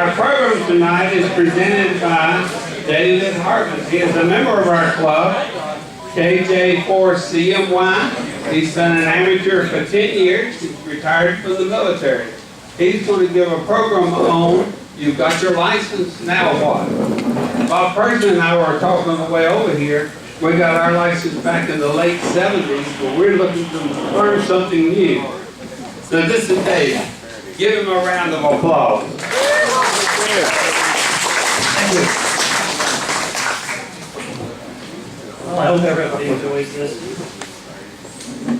Our program tonight is presented by David Harden. He is a member of our club, KJ4CMY. He's been an amateur for 10 years. He's retired from the military. He's going to give a program on, you've got your license, now what? Bob Person and I were talking on the way over here. We got our license back in the late 70s, but we're looking to learn something new. So this is Dave. Give him a round of applause. Thank you. Well, I hope everybody enjoys this.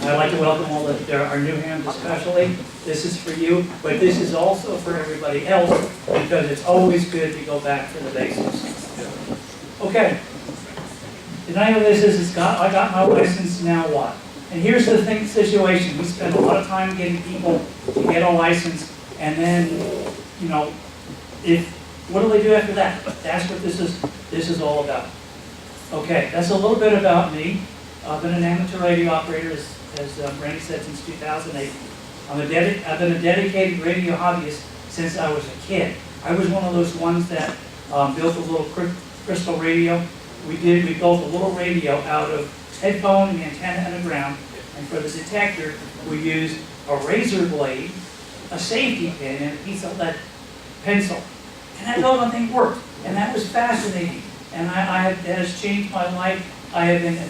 I'd like to welcome all our new hams especially. This is for you, but this is also for everybody else because it's always good to go back to the basics. Okay. The night of this is I got my license, now what? And here's the situation. We spend a lot of time getting people to get a license, and then, you know, what do they do after that? That's what this is all about. Okay, that's a little bit about me. I've been an amateur radio operator, as Randy said, since 2008. I've been a dedicated radio hobbyist since I was a kid. I was one of those ones that built a little crystal radio. We built a little radio out of headphone, an antenna, and a ground. And for the detector, we used a razor blade, a safety pin, and a piece of lead pencil. And that whole thing worked. And that was fascinating. And that has changed my life. I have been a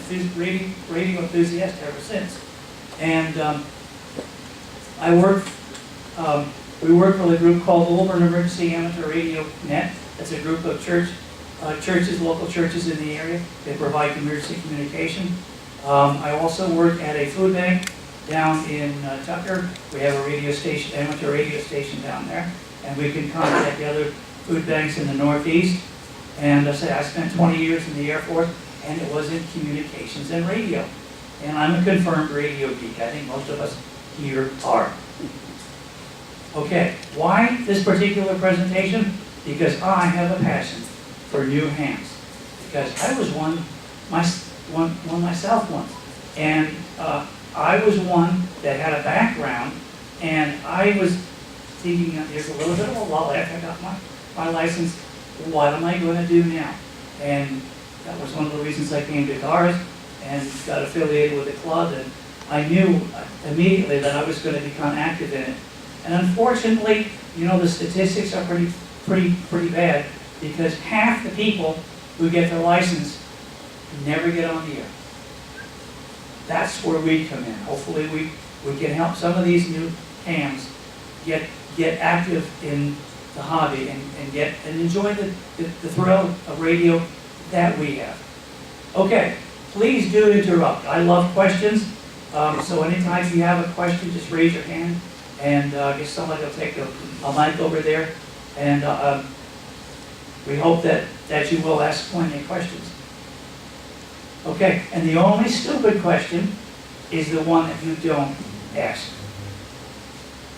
radio enthusiast ever since. And we work with a group called the Lilburn Emergency Amateur Radio Net. That's a group of local churches in the area. They provide emergency communication. I also work at a food bank down in Tucker. We have a radio station, amateur radio station down there, and we can contact the other food banks in the Northeast. And I spent 20 years in the Air Force, and it was in communications and radio. And I'm a confirmed radio geek. I think most of us here are. Okay, why this particular presentation? Because I have a passion for new hams. Because I was one myself once. And I was one that had a background, and I was thinking, there's a little bit of a lull after I got my license. What am I going to do now? And that was one of the reasons I came to cars and got affiliated with the club. And I knew immediately that I was going to become active in it. And unfortunately, you know, the statistics are pretty bad, because half the people who get their license never get on the air. That's where we come in. Hopefully we can help some of these new hams get active in the hobby and enjoy the thrill of radio that we have. Okay, please do interrupt. I love questions. So anytime you have a question, just raise your hand, and I guess somebody will take a mic over there, and we hope that you will ask plenty of questions. Okay, and the only stupid question is the one that you don't ask.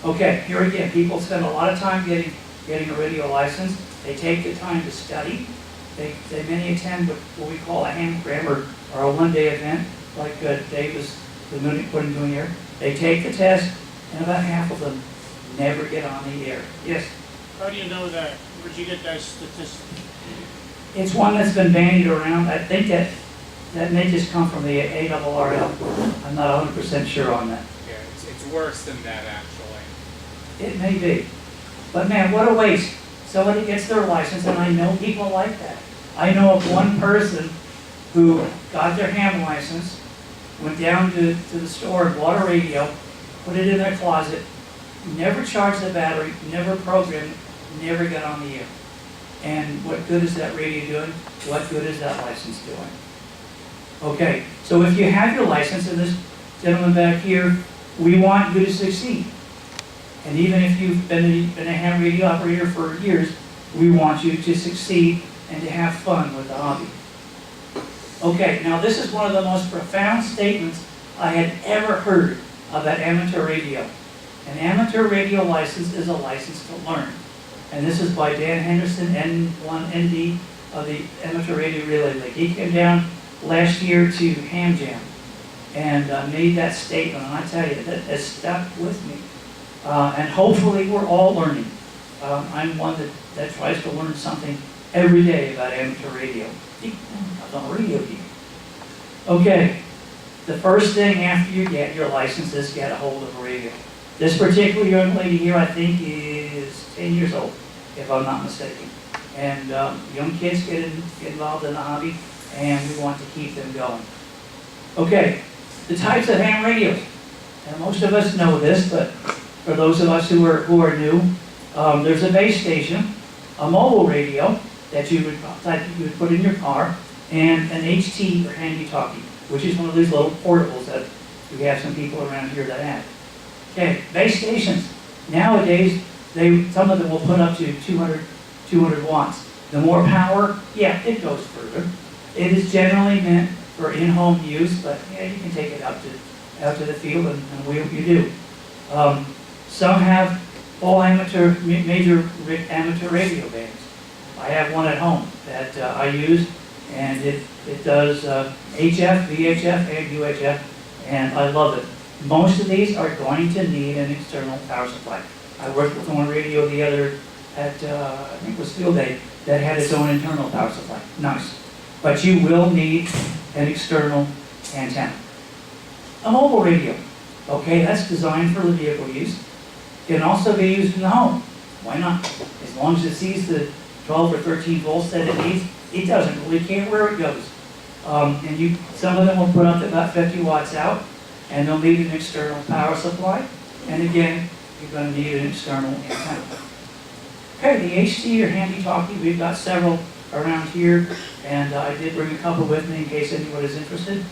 Okay, here again, people spend a lot of time getting a radio license. They take the time to study. They many attend what we call a ham cram or a one-day event, like Dave was putting doing here. They take the test, and about half of them never get on the air. Yes? How do you know that? Where'd you get that statistic? It's one that's been bandied around. I think that may just come from the ARRL. I'm not 100% sure on that. Yeah, it's worse than that, actually. It may be. But man, what a waste. Somebody gets their license, and I know people like that. I know of one person who got their ham license, went down to the store and bought a radio, put it in their closet, never charged the battery, never programmed, never got on the air. And what good is that radio doing? What good is that license doing? Okay, so if you have your license, and this gentleman back here, we want you to succeed. And even if you've been a ham radio operator for years, we want you to succeed and to have fun with the hobby. Okay, now this is one of the most profound statements I had ever heard about amateur radio. An amateur radio license is a license to learn. And this is by Dan Henderson, N1ND of the Amateur Radio Relay League. He came down last year to Ham Jam and made that statement. And I tell you, that has stuck with me. And hopefully we're all learning. I'm one that tries to learn something every day about amateur radio. I was on the radio team. Okay, the first thing after you get your license is get a hold of a radio. This particular young lady here, I think, is 10 years old, if I'm not mistaken. And young kids get involved in the hobby, and we want to keep them going. Okay, the types of ham radios. And most of us know this, but for those of us who are new, there's a base station, a mobile radio that you would put in your car, and an HT or handy-talkie, which is one of these little portables that we have some people around here that have. Okay, base stations. Nowadays, some of them will put up to 200 watts. The more power, yeah, it goes further. It is generally meant for in-home use, but yeah, you can take it out to the field, and you do. Some have all major amateur radio bands. I have one at home that I use, and it does HF, VHF, and UHF, and I love it. Most of these are going to need an external power supply. I worked with one radio the other at, I think it was Field Day, that had its own internal power supply. Nice. But you will need an external antenna. A mobile radio. Okay, that's designed for the vehicle use. Can also be used in the home. Why not? As long as it sees the 12 or 13 volts that it needs, it doesn't really care where it goes. And some of them will put up to about 50 watts out, and they'll need an external power supply. And again, you're going to need an external antenna. Okay, the HT or handy-talkie, we've got several around here, and I did bring a couple with me in case anyone is interested.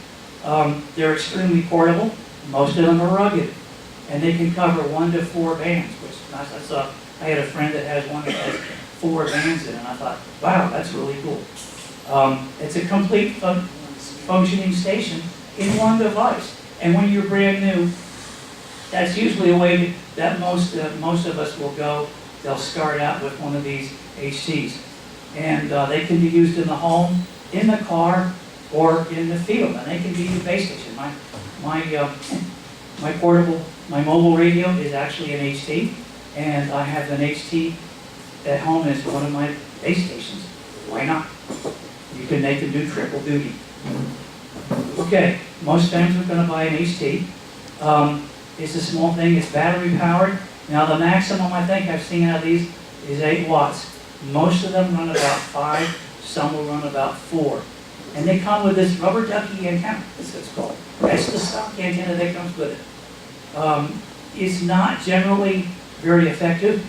They're extremely portable. Most of them are rugged, and they can cover 1 to 4 bands, which is nice. I had a friend that has one that has 4 bands in it, and I thought, wow, that's really cool. It's a complete functioning station in one device. And when you're brand new, that's usually a way that most of us will go. They'll start out with one of these HTs. And they can be used in the home, in the car, or in the field. And they can be the base station. My mobile radio is actually an HT, and I have an HT at home as one of my base stations. Why not? You can make them do triple duty. Okay, most times we're going to buy an HT. It's a small thing, it's battery powered. Now the maximum I think I've seen out of these is 8 watts. Most of them run about 5, some will run about 4. And they come with this rubber ducky antenna, that's what it's called. That's the stock antenna that comes with it. It's not generally very effective.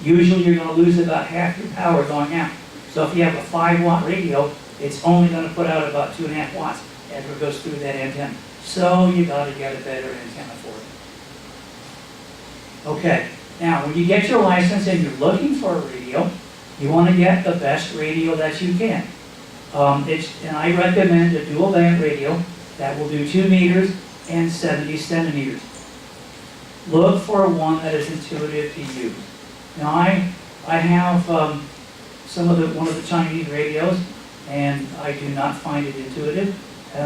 Usually you're going to lose about half your power going out. So if you have a 5-watt radio, it's only going to put out about 2.5 watts after it goes through that antenna. So you got to get a better antenna for it. Okay, now when you get your license and you're looking for a radio, you want to get the best radio that you can. And I recommend a dual band radio that will do 2 meters and 70 centimeters. Look for one that is intuitive to use. Now I have one of the Chinese radios, and I do not find it intuitive.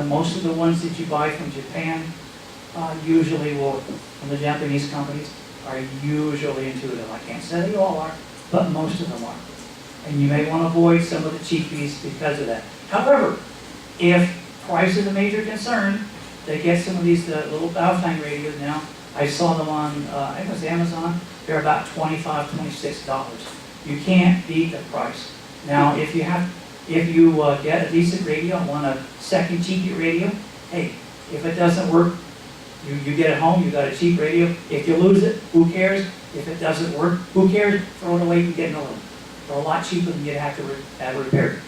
Most of the ones that you buy from Japan, usually from the Japanese companies, are usually intuitive. I can't say they all are, but most of them are. And you may want to avoid some of the cheapies because of that. However, if price is a major concern, they get some of these little Baofeng radios now. I saw them on, I think it was Amazon. They're about $25, $26. You can't beat the price. Now, if you get a decent radio and want a second cheapy radio, hey, if it doesn't work, you get it home, you got a cheap radio. If you lose it, who cares? If it doesn't work, who cares? Throw it away and get another one. They're a lot cheaper than you'd have to have repaired.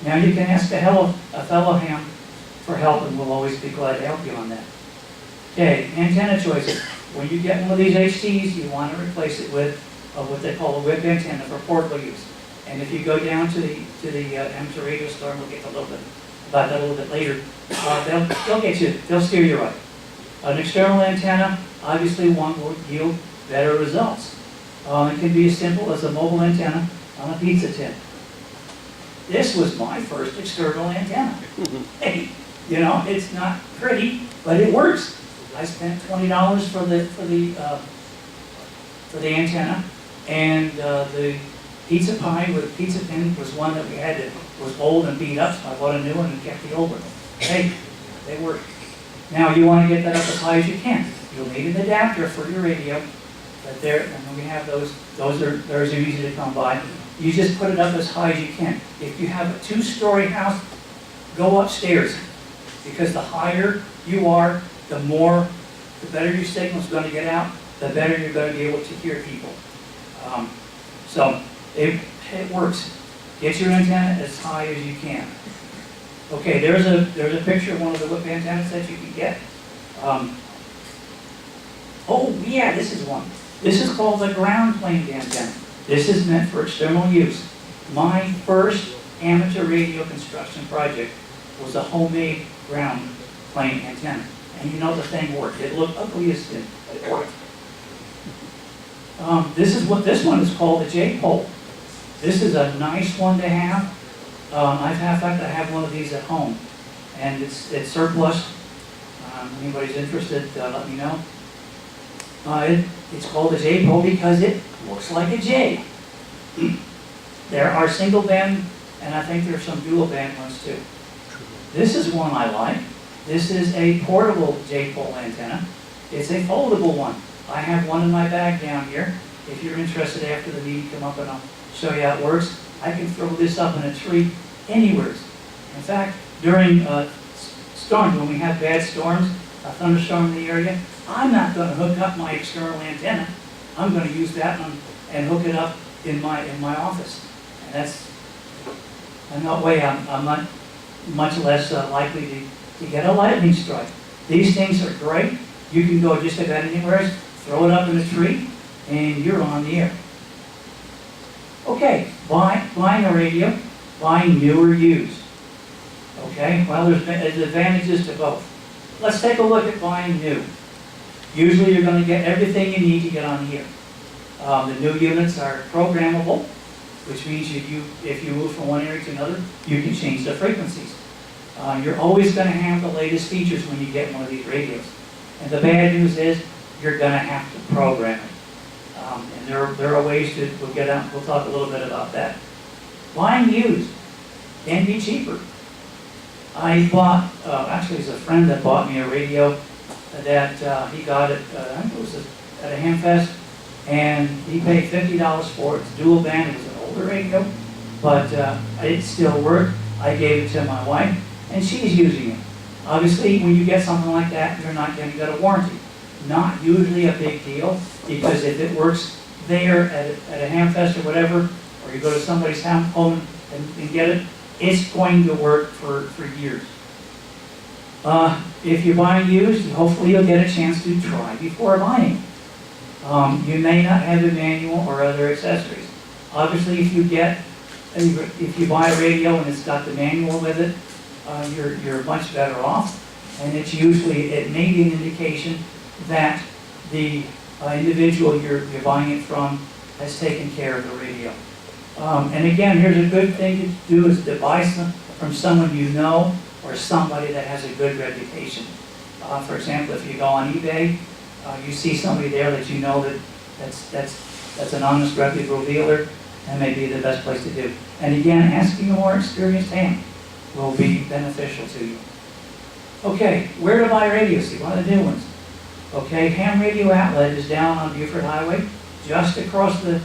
Now you can ask a fellow ham for help, and we'll always be glad to help you on that. Okay, antenna choices. When you get one of these HTs, you want to replace it with what they call a whip antenna for portable use. And if you go down to the amateur radio store, and we'll get about that a little bit later, they'll get you, they'll steer you right. An external antenna, obviously one will yield better results. It can be as simple as a mobile antenna on a pizza tin. This was my first external antenna. Hey, it's not pretty, but it works. I spent $20 for the antenna, And the pizza pie with pizza pin was one that we had that was old and beat up, so I bought a new one and kept the old one. Hey, they work. Now you want to get that up as high as you can. You'll need an adapter for your radio, but there, and we have those are easy to come by. You just put it up as high as you can. If you have a 2-story house, go upstairs, because the higher you are, the better your signal's going to get out, the better you're going to be able to hear people. So it works. Get your antenna as high as you can. Okay, there's a picture of one of the whip antennas that you can get. Oh yeah, this is one. This is called the ground plane antenna. This is meant for external use. My first amateur radio construction project was a homemade ground plane antenna. And you know the thing worked. It looked ugly as sin, but it worked. This is what this one is called, a J-pole. This is a nice one to have. In fact, I have one of these at home, and it's surplus. Anybody's interested, let me know. It's called a J-pole because it looks like a J. There are single band, and I think there's some dual band ones too. This is one I like. This is a portable J-pole antenna. It's a foldable one. I have one in my bag down here. If you're interested after the meeting, come up and I'll show you how it works. I can throw this up in a tree anywhere. In fact, during storms, when we have bad storms, a thunderstorm in the area, I'm not going to hook up my external antenna. I'm going to use that one and hook it up in my office. And that's, in that way, I'm not much less likely to get a lightning strike. These things are great. You can go just about anywhere, throw it up in a tree, and you're on the air. Okay, buying a radio, buying new or used. Okay, well, there's advantages to both. Let's take a look at buying new. Usually you're going to get everything you need to get on here. The new units are programmable, which means if you move from one area to another, you can change the frequencies. You're always going to have the latest features when you get one of these radios. And the bad news is you're going to have to program it. And there are ways to, we'll talk a little bit about that. Buying used can be cheaper. I bought, actually it's a friend that bought me a radio that he got it, I think it was at a Hamfest, and he paid $50 for it. It's dual band, it was an older radio, but it still worked. I gave it to my wife, and she's using it. Obviously, when you get something like that, you're not going to get a warranty. Not usually a big deal, because if it works there at a Hamfest or whatever, or you go to somebody's home and get it, it's going to work for years. If you're buying used, hopefully you'll get a chance to try before buying. You may not have a manual or other accessories. Obviously, if you buy a radio and it's got the manual with it, you're much better off. And it may be an indication that the individual you're buying it from has taken care of the radio. And again, here's a good thing to do is to buy some from someone you know or somebody that has a good reputation. For example, if you go on eBay, you see somebody there that you know that's an honest, reputable dealer, that may be the best place to do. And again, asking a more experienced ham will be beneficial to you. Okay, where to buy radios? See, one of the new ones. Okay, Ham Radio Outlet is down on Buford Highway, just across the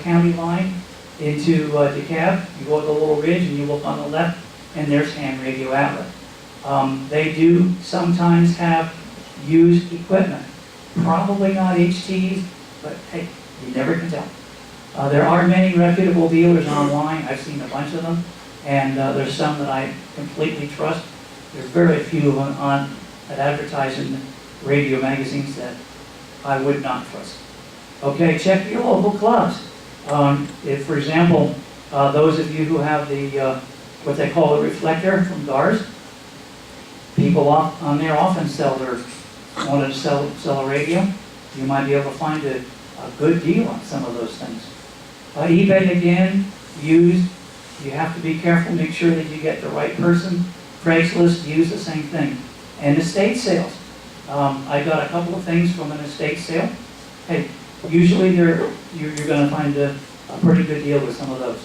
county line into DeKalb. You go up the little ridge and you look on the left, and there's Ham Radio Outlet. They do sometimes have used equipment. Probably not HTs, but hey, you never can tell. There are many reputable dealers online. I've seen a bunch of them, and there's some that I completely trust. There's very few of them that advertise in radio magazines that I would not trust. Okay, check your local clubs. If, for example, those of you who have the what they call a reflector from GARS, people on there often want to sell a radio. You might be able to find a good deal on some of those things. eBay again, used. You have to be careful, make sure that you get the right person. Craigslist, use the same thing. And estate sales. I got a couple of things from an estate sale. Hey, Usually you're gonna find a pretty good deal with some of those.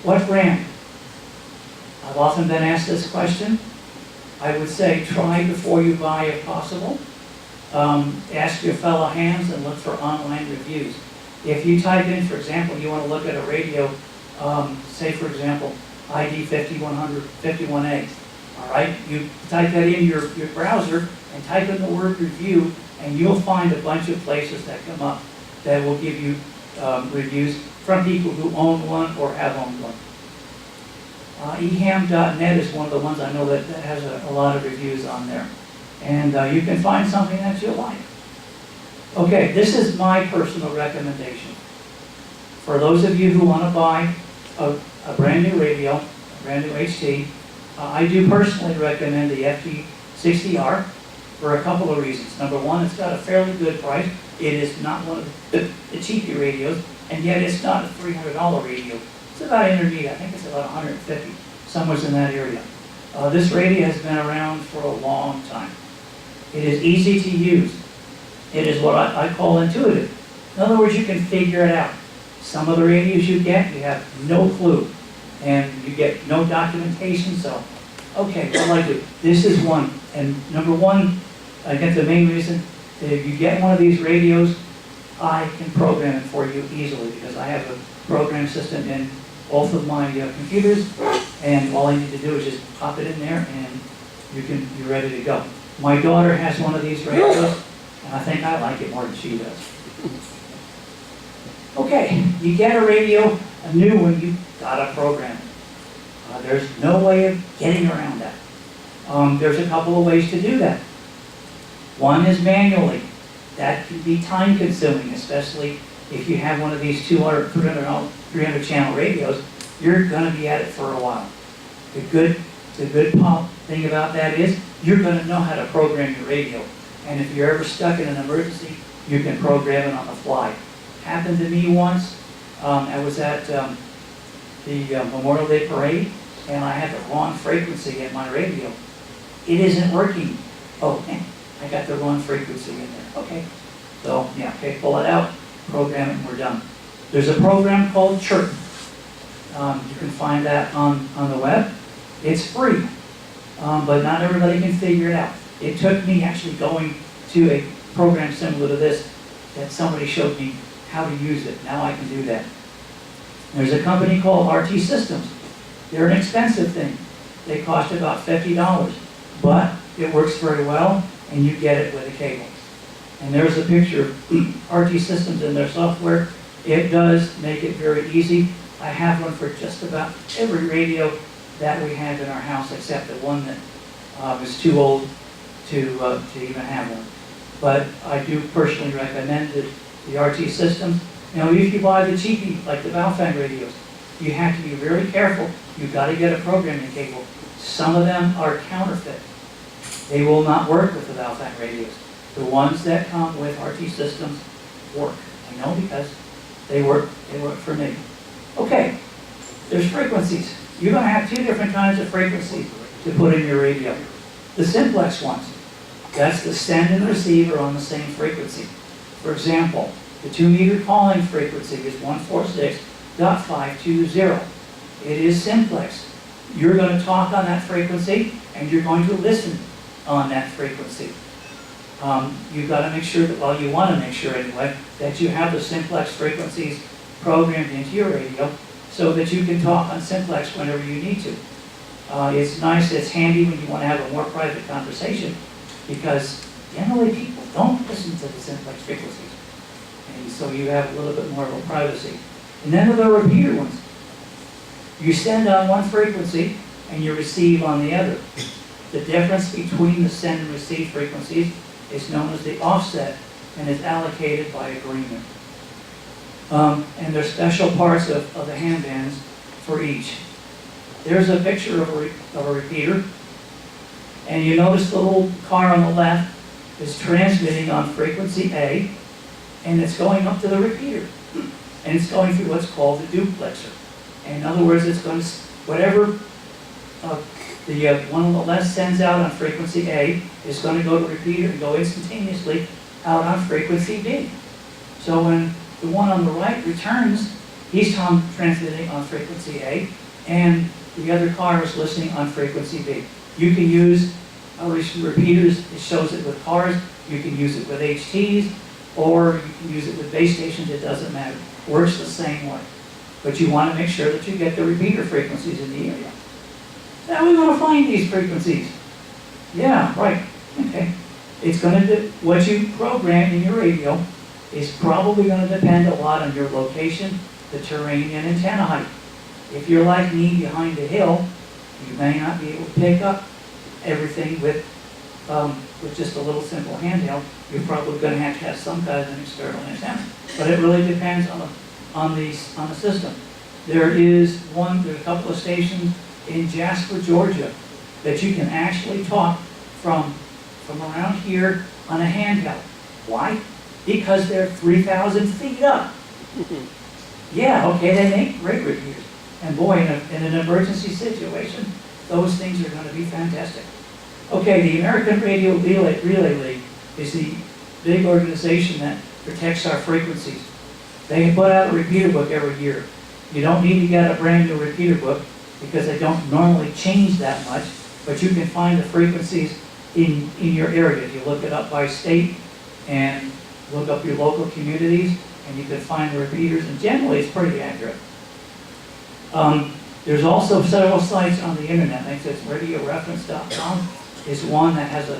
What brand? I've often been asked this question. I would say try before you buy if possible. Ask your fellow hams and look for online reviews. If you type in, for example, you want to look at a radio, say for example, ID 5100, 51A, all right? You type that in your browser and type in the word review, and you'll find a bunch of places that come up that will give you reviews from people who own one or have owned one. Eham.net is one of the ones I know that has a lot of reviews on there. And you can find something that you'll like. Okay, this is my personal recommendation. For those of you who want to buy a brand new radio, a brand new HT, I do personally recommend the FT60R for a couple of reasons. Number one, it's got a fairly good price. It is not one of the cheapy radios, and yet it's not a $300 radio. It's about intermediate. I think it's about $150, somewhere in that area. This radio has been around for a long time. It is easy to use. It is what I call intuitive. In other words, you can figure it out. Some of the radios you get, you have no clue, and you get no documentation, so, okay, what do I do? This is one, and number one, I get the main reason, that if you get one of these radios, I can program it for you easily, because I have a program system in both of my computers, and all I need to do is just pop it in there, and you're ready to go. My daughter has one of these radios, and I think I like it more than she does. Okay, you get a radio, a new one, you gotta program it. There's no way of getting around that. There's a couple of ways to do that. One is manually. That can be time consuming, especially if you have one of these 200, 300 channel radios, you're gonna be at it for a while. The good thing about that is you're gonna know how to program your radio. And if you're ever stuck in an emergency, you can program it on the fly. Happened to me once. I was at the Memorial Day Parade, and I had the wrong frequency in my radio. It isn't working. Oh, man, I got the wrong frequency in there. Okay. So, yeah, okay, pull it out, program it, and we're done. There's a program called Chirp. You can find that on the web. It's free, but not everybody can figure it out. It took me actually going to a program similar to this that somebody showed me how to use it. Now I can do that. There's a company called RT Systems. They're an expensive thing. They cost about $50, but it works very well, and you get it with a cable. And there's a picture of RT Systems and their software. It does make it very easy. I have one for just about every radio that we have in our house, except the one that was too old to even have one. But I do personally recommend the RT Systems. Now, if you buy the cheapie, like the Baofeng radios, you have to be very careful. You've got to get a programming cable. Some of them are counterfeit. They will not work with the Baofeng radios. The ones that come with RT Systems work. I know because they work for me. Okay, there's frequencies. You're going to have two different kinds of frequencies to put in your radio. The simplex ones, that's the send and receiver on the same frequency. For example, the 2-meter calling frequency is 146.520. It is simplex. You're going to talk on that frequency, and you're going to listen on that frequency. You've got to make sure that, well, you want to make sure anyway, that you have the simplex frequencies programmed into your radio so that you can talk on simplex whenever you need to. It's nice, it's handy when you want to have a more private conversation, because generally people don't listen to the simplex frequencies. And so you have a little bit more of a privacy. And then there are the repeater ones. You send on one frequency and you receive on the other. The difference between the send and receive frequencies is known as the offset, and is allocated by agreement. And there's special parts of the hand bands for each. There's a picture of a repeater, and you notice the little car on the left is transmitting on frequency A, and it's going up to the repeater, and it's going through what's called the duplexer. And in other words, it's going to, whatever the one on the left sends out on frequency A is going to go to the repeater and go instantaneously out on frequency B. So when the one on the right returns, he's transmitting on frequency A, and the other car is listening on frequency B. You can use repeaters, it shows it with cars, you can use it with HTs, or you can use it with base stations, it doesn't matter. Works the same way. But you want to make sure that you get the repeater frequencies in the area. Now we want to find these frequencies. Yeah, right, okay. It's going to, what you program in your radio is probably going to depend a lot on your location, the terrain, and antenna height. If you're like me behind a hill, you may not be able to pick up everything with just a little simple handheld. You're probably going to have some kind of an external antenna. But it really depends on the system. There's a couple of stations in Jasper, Georgia, that you can actually talk from around here on a handheld. Why? Because they're 3,000 feet up. Yeah, okay, they make great repeaters. And boy, in an emergency situation, those things are going to be fantastic. Okay, the American Radio Relay League is the big organization that protects our frequencies. They put out a repeater book every year. You don't need to get a brand new repeater book because they don't normally change that much, but you can find the frequencies in your area. If you look it up by state and look up your local communities, and you can find the repeaters, and generally it's pretty accurate. There's also several sites on the internet. I think it's radioreference.com is one that has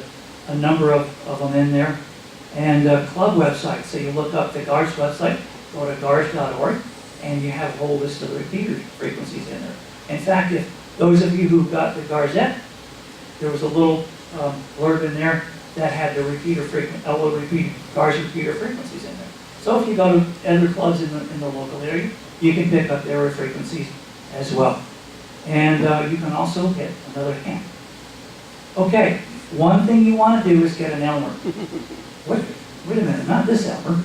a number of them in there. And club websites, so you look up the GARS website, go to gars.org, and you have a whole list of the repeater frequencies in there. In fact, if those of you who got the Garzette, there was a little blurb in there that had the GARS repeater frequencies in there. So if you go to other clubs in the local area, you can pick up their frequencies as well. And you can also get another ham. Okay, one thing you want to do is get an Elmer. Wait a minute, not this Elmer.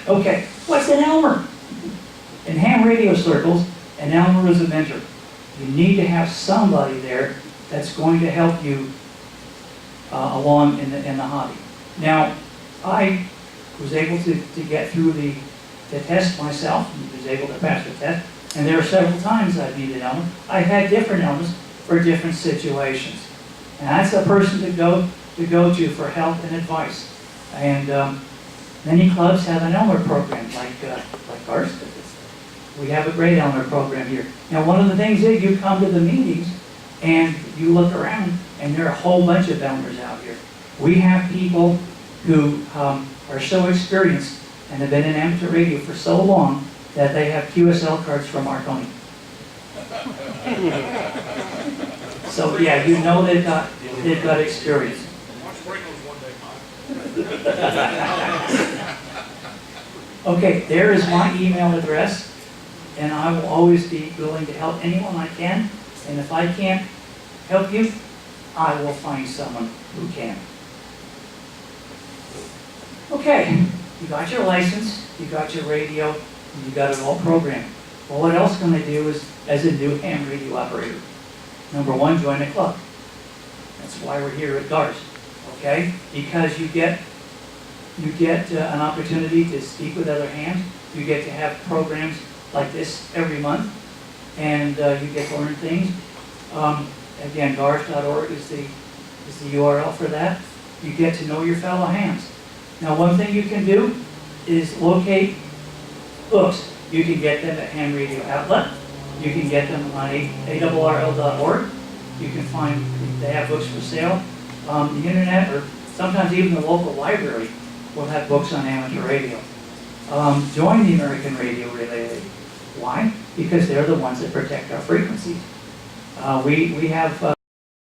Okay, what's an Elmer? In ham radio circles, an Elmer is a mentor. You need to have somebody there that's going to help you along in the hobby. Now, I was able to get through the test myself, and was able to pass the test, and there are several times I've needed Elmer. I've had different Elmers for different situations. And that's a person to go to for help and advice. And many clubs have an Elmer program, like ours. We have a great Elmer program here. Now, one of the things is you come to the meetings and you look around, and there are a whole bunch of Elmers out here. We have people who are so experienced and have been in amateur radio for so long that they have QSL cards from Marconi. So yeah, you know they've got experience. Okay, there is my email address, and I will always be willing to help anyone I can. And if I can't help you, I will find someone who can. Okay, you got your license, you got your radio, and you got it all programmed. Well, what else can I do as a new ham radio operator? Number one, join a club. That's why we're here at GARS, okay? Because you get an opportunity to speak with other hams. You get to have programs like this every month, and you get to learn things. Again, gars.org is the URL for that. You get to know your fellow hams. Now, one thing you can do is locate books. You can get them at Ham Radio Outlet. You can get them on ARRL.org. You can find, they have books for sale. The internet, or sometimes even the local library, will have books on amateur radio. Join the American Radio Relay League. Why? Because they're the ones that protect our frequencies. We have